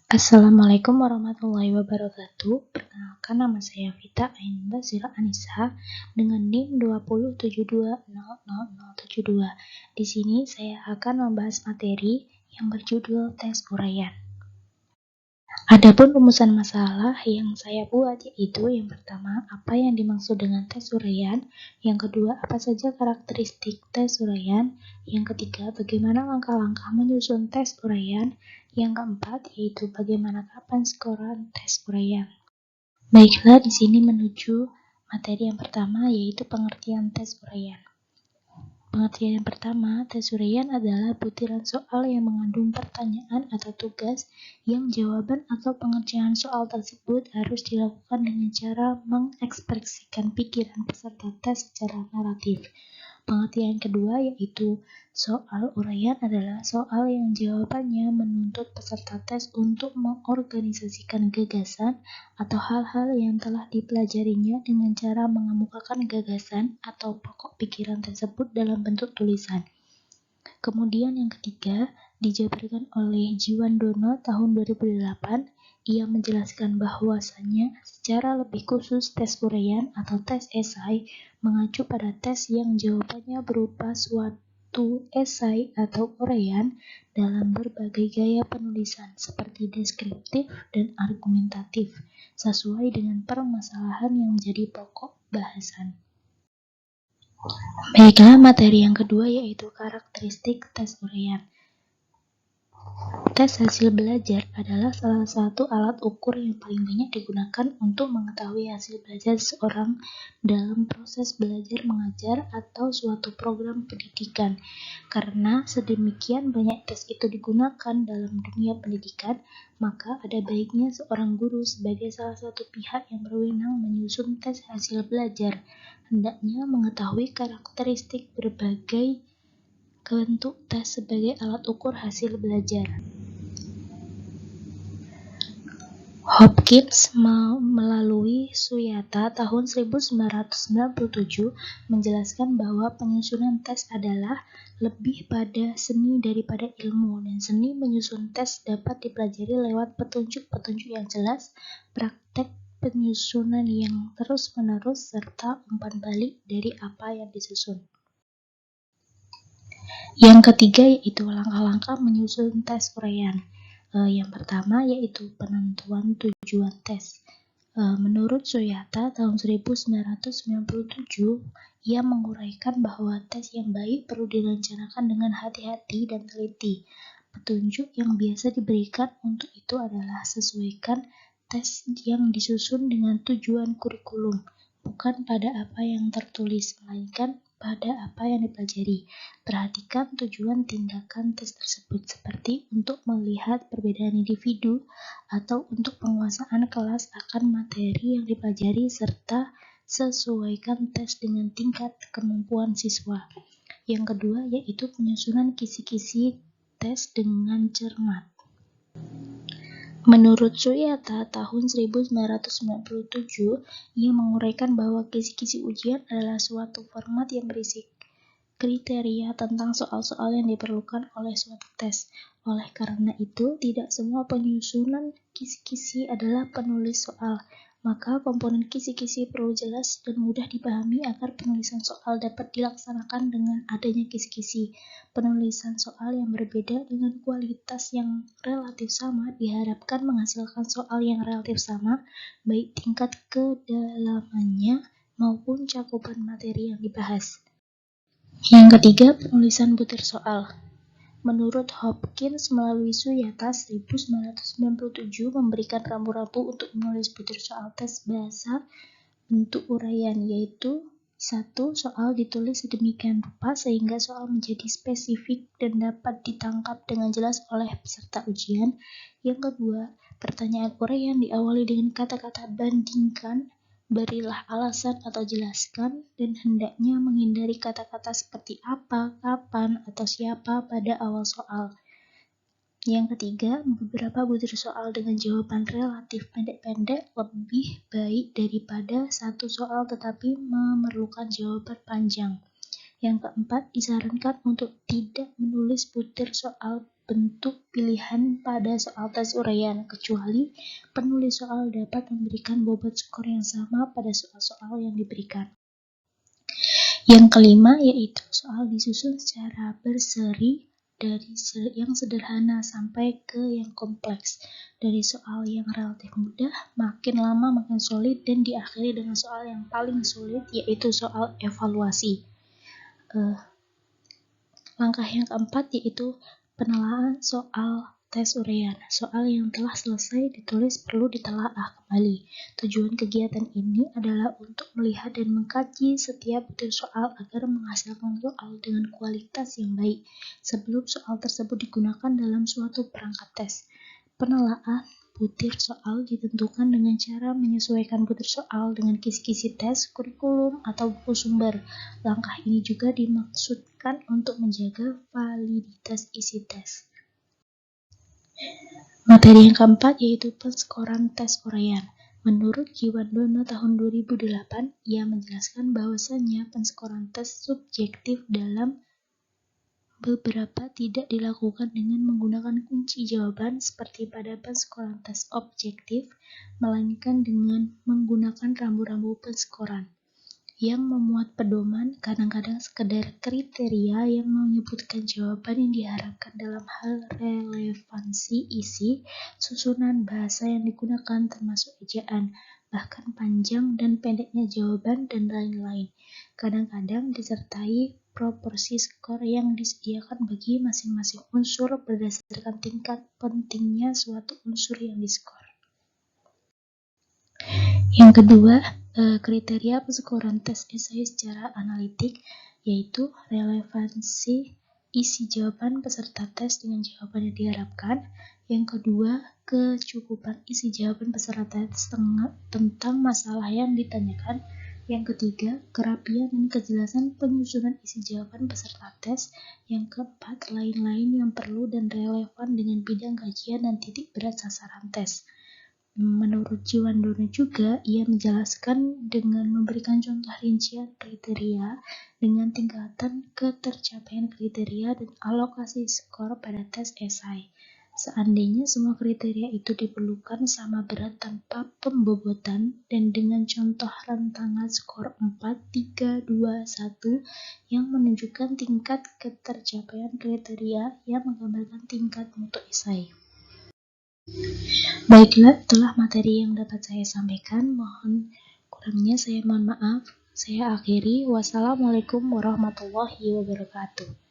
Assalamualaikum warahmatullahi wabarakatuh. Perkenalkan, nama saya Vita Ainda Zira Anissa dengan NIM 2072000072. Di sini saya akan membahas materi yang berjudul tes uraian. Adapun rumusan masalah yang saya buat yaitu yang pertama, apa yang dimaksud dengan tes uraian, yang kedua, apa saja karakteristik tes uraian, yang ketiga, bagaimana langkah-langkah menyusun tes uraian, yang keempat, yaitu bagaimana kapan skoran tes uraian. Baiklah, di sini menuju materi yang pertama yaitu pengertian tes uraian. Pengertian yang pertama, tes uraian adalah butiran soal yang mengandung pertanyaan atau tugas yang jawaban atau pengerjaan soal tersebut harus dilakukan dengan cara mengekspresikan pikiran peserta tes secara naratif. Pengertian kedua yaitu soal uraian adalah soal yang jawabannya menuntut peserta tes untuk mengorganisasikan gagasan atau hal-hal yang telah dipelajarinya dengan cara mengemukakan gagasan atau pokok pikiran tersebut dalam bentuk tulisan. Kemudian yang ketiga, dijabarkan oleh Jiwandono tahun 2008. Ia menjelaskan bahwasannya secara lebih khusus tes uraian atau tes esai mengacu pada tes yang jawabannya berupa suatu esai atau uraian dalam berbagai gaya penulisan seperti deskriptif dan argumentatif sesuai dengan permasalahan yang menjadi pokok bahasan. Baiklah, materi yang kedua yaitu karakteristik tes uraian. Tes hasil belajar adalah salah satu alat ukur yang paling banyak digunakan untuk mengetahui hasil belajar seseorang dalam proses belajar mengajar atau suatu program pendidikan. Karena sedemikian banyak tes itu digunakan dalam dunia pendidikan, maka ada baiknya seorang guru sebagai salah satu pihak yang berwenang menyusun tes hasil belajar, hendaknya mengetahui karakteristik berbagai bentuk tes sebagai alat ukur hasil belajar. Hopkins melalui Suyata tahun 1997 menjelaskan bahwa penyusunan tes adalah lebih pada seni daripada ilmu, dan seni menyusun tes dapat dipelajari lewat petunjuk-petunjuk yang jelas, praktek penyusunan yang terus-menerus, serta umpan balik dari apa yang disusun. Yang ketiga yaitu langkah-langkah menyusun tes uraian. Yang pertama yaitu penentuan tujuan tes. Menurut Suyata tahun 1997, ia menguraikan bahwa tes yang baik perlu direncanakan dengan hati-hati dan teliti. Petunjuk yang biasa diberikan untuk itu adalah sesuaikan tes yang disusun dengan tujuan kurikulum, bukan pada apa yang tertulis, melainkan pada apa yang dipelajari. Perhatikan tujuan tindakan tes tersebut, seperti untuk melihat perbedaan individu atau untuk penguasaan kelas akan materi yang dipelajari, serta sesuaikan tes dengan tingkat kemampuan siswa. Yang kedua yaitu penyusunan kisi-kisi tes dengan cermat. Menurut Suyata tahun 1997, ia menguraikan bahwa kisi-kisi ujian adalah suatu format yang berisi kriteria tentang soal-soal yang diperlukan oleh suatu tes. Oleh karena itu, tidak semua penyusunan kisi-kisi adalah penulis soal. Maka komponen kisi-kisi perlu jelas dan mudah dipahami agar penulisan soal dapat dilaksanakan dengan adanya kisi-kisi. Penulisan soal yang berbeda dengan kualitas yang relatif sama diharapkan menghasilkan soal yang relatif sama, baik tingkat kedalamannya maupun cakupan materi yang dibahas. Yang ketiga, penulisan butir soal. Menurut Hopkins melalui Suyata 1997 memberikan rambu-rambu untuk menulis butir soal tes bahasa bentuk uraian, yaitu 1. Soal ditulis sedemikian rupa sehingga soal menjadi spesifik dan dapat ditangkap dengan jelas oleh peserta ujian. Yang kedua, pertanyaan uraian diawali dengan kata-kata bandingkan, berilah alasan atau jelaskan, dan hendaknya menghindari kata-kata seperti apa, kapan, atau siapa pada awal soal. Yang ketiga, beberapa butir soal dengan jawaban relatif pendek-pendek lebih baik daripada satu soal tetapi memerlukan jawaban panjang. Yang keempat, disarankan untuk tidak menulis butir soal bentuk pilihan pada soal tes uraian, kecuali penulis soal dapat memberikan bobot skor yang sama pada soal-soal yang diberikan. Yang kelima yaitu soal disusun secara berseri dari yang sederhana sampai ke yang kompleks. Dari soal yang relatif mudah, makin lama makin sulit, dan diakhiri dengan soal yang paling sulit yaitu soal evaluasi. Langkah yang keempat yaitu penelaahan soal tes uraian. Soal yang telah selesai ditulis perlu ditelaah kembali. Tujuan kegiatan ini adalah untuk melihat dan mengkaji setiap butir soal agar menghasilkan soal dengan kualitas yang baik sebelum soal tersebut digunakan dalam suatu perangkat tes. Penelaahan butir soal ditentukan dengan cara menyesuaikan butir soal dengan kisi-kisi tes, kurikulum, atau buku sumber. Langkah ini juga dimaksudkan untuk menjaga validitas isi tes. Materi yang keempat yaitu penskoran tes uraian. Menurut Jiwandono tahun 2008, ia menjelaskan bahwasannya penskoran tes subjektif dalam beberapa tidak dilakukan dengan menggunakan kunci jawaban seperti pada penskoran tes objektif, melainkan dengan menggunakan rambu-rambu penskoran yang memuat pedoman, kadang-kadang sekedar kriteria yang menyebutkan jawaban yang diharapkan dalam hal relevansi isi, susunan bahasa yang digunakan termasuk ejaan, bahkan panjang dan pendeknya jawaban, dan lain-lain. Kadang-kadang disertai proporsi skor yang disediakan bagi masing-masing unsur berdasarkan tingkat pentingnya suatu unsur yang diskor. Yang kedua, kriteria penskoran tes esai secara analitik, yaitu relevansi isi jawaban peserta tes dengan jawaban yang diharapkan. Yang kedua, kecukupan isi jawaban peserta tes tentang masalah yang ditanyakan. Yang ketiga, kerapian dan kejelasan penyusunan isi jawaban peserta tes. Yang keempat, lain-lain yang perlu dan relevan dengan bidang kajian dan titik berat sasaran tes. Menurut Jiwandono juga, ia menjelaskan dengan memberikan contoh rincian kriteria dengan tingkatan ketercapaian kriteria dan alokasi skor pada tes esai. Seandainya semua kriteria itu diperlukan sama berat tanpa pembobotan dan dengan contoh rentangan skor 4, 3, 2, 1 yang menunjukkan tingkat ketercapaian kriteria yang menggambarkan tingkat mutu esai. Baiklah, itulah materi yang dapat saya sampaikan. Mohon kurangnya saya mohon maaf. Saya akhiri. Wassalamualaikum warahmatullahi wabarakatuh.